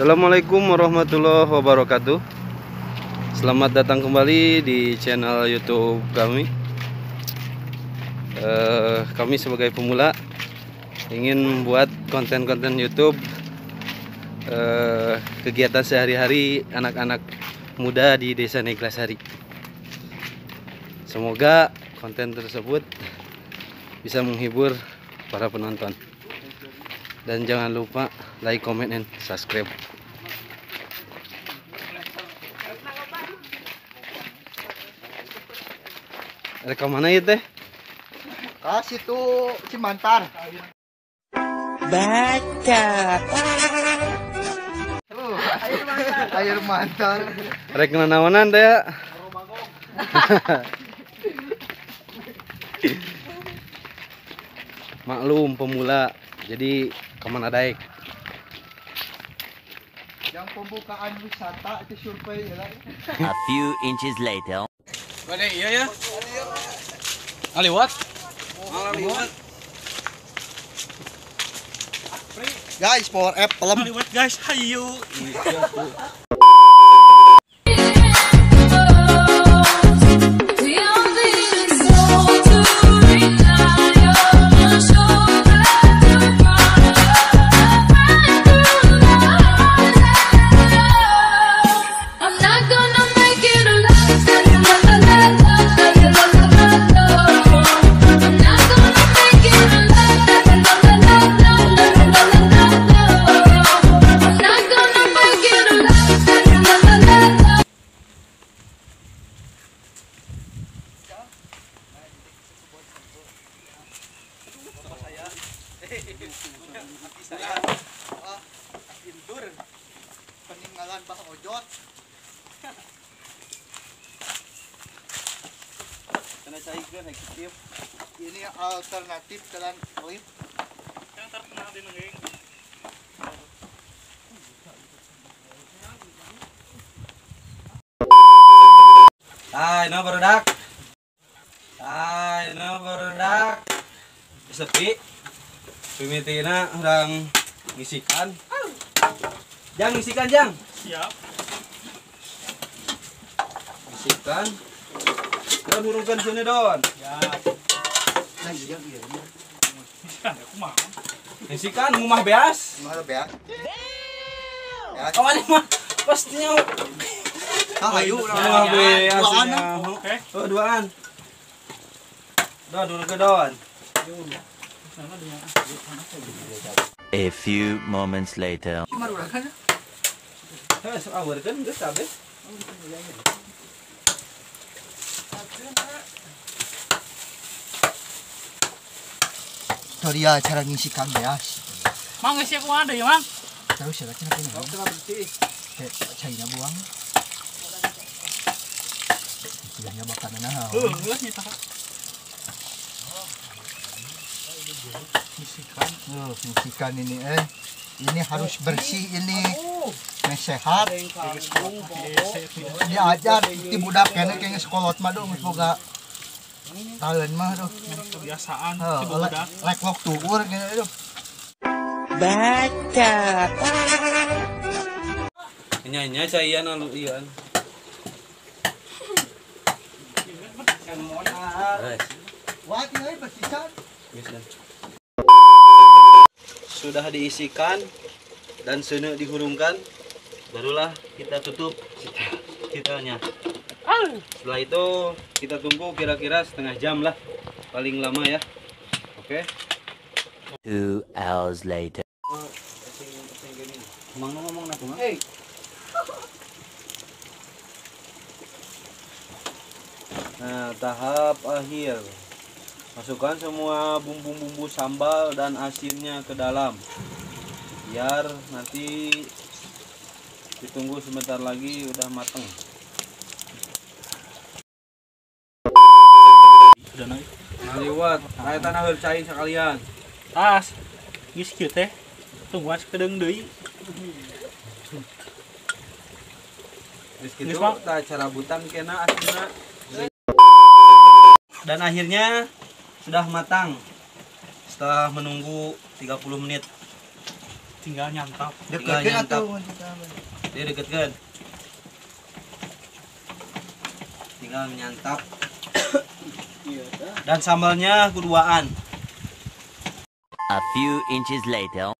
Assalamualaikum warahmatullahi wabarakatuh. Selamat datang kembali di channel YouTube kami. Kami sebagai pemula ingin membuat konten-konten YouTube kegiatan sehari-hari anak-anak muda di Desa Neglasari. Semoga konten tersebut bisa menghibur para penonton. Dan jangan lupa like, comment, and subscribe. Rekam mana ya teh? Kasih tuh Cimantar. Baca. Air mantar. Rek nanaonan teh ya. Maklum pemula, jadi kemana daek. Yang pembukaan wisata itu survei ya. A few inches later. Bade iya ya. Aliwat. Guys, power app pelem. Aliwat guys, hayu. Peninggalan Bah Ojot. Karena saya ikut eksekutif. Ini alternatif jalan lift. Yang terkenal di Nenggeng. Hai, no barudak. Hai, no barudak. Sepi. Pimitina urang ngisikan. Jang ngisikan, Jang. Siap. Ngisikan. Dan hurungkan sini, Don. Ya. Nah, iya iya. Kan aku mau. Ngisikan ngumah beas. Mana ya? Ya, Kawan mah pastinya ayo ngumah beas. Duaan. Oke. Oh, duaan. Don, dulu ke Don. A few moments later. Cuma udah kan? Awal kan geus kabeh. Tuh dia cara ngisikan beas. Mang geus aku ada ya, Mang. Terus ya kena kena. Kayak China buang. Bilangnya bakal nah. Geus nyita. Ngisikan ini ini harus bersih ini. Sehat. Diajar ti budak kene kayaknya sekolot mah do geus boga talent mah do. Kebiasaan Heeh, si budak. lek lok tuur kene do. Baca. Nya caian anu ieu. Wah, ini bersisan. Sudah diisikan dan sene dihurungkan, barulah kita tutup kitanya. Setelah itu kita tunggu kira-kira setengah jam lah, paling lama ya. Oke. 2 hours later. Ngomong nak mah. Nah, tahap akhir. Masukkan semua bumbu-bumbu sambal dan asinnya ke dalam. Biar nanti ditunggu sebentar lagi udah mateng. Udah naik. Liwat, aya tanah cair sekalian. Tas. Geus kieu teh. Tungguan sakedeung deui. Terus gitu, Geus, Bang. kita cara butan kena asinna. Dan akhirnya sudah matang setelah menunggu 30 menit. tinggal nyantap. Deketin nyantap. atuh kita. Dia deketkan. Tinggal menyantap. Dan sambalnya keduaan. A few inches later.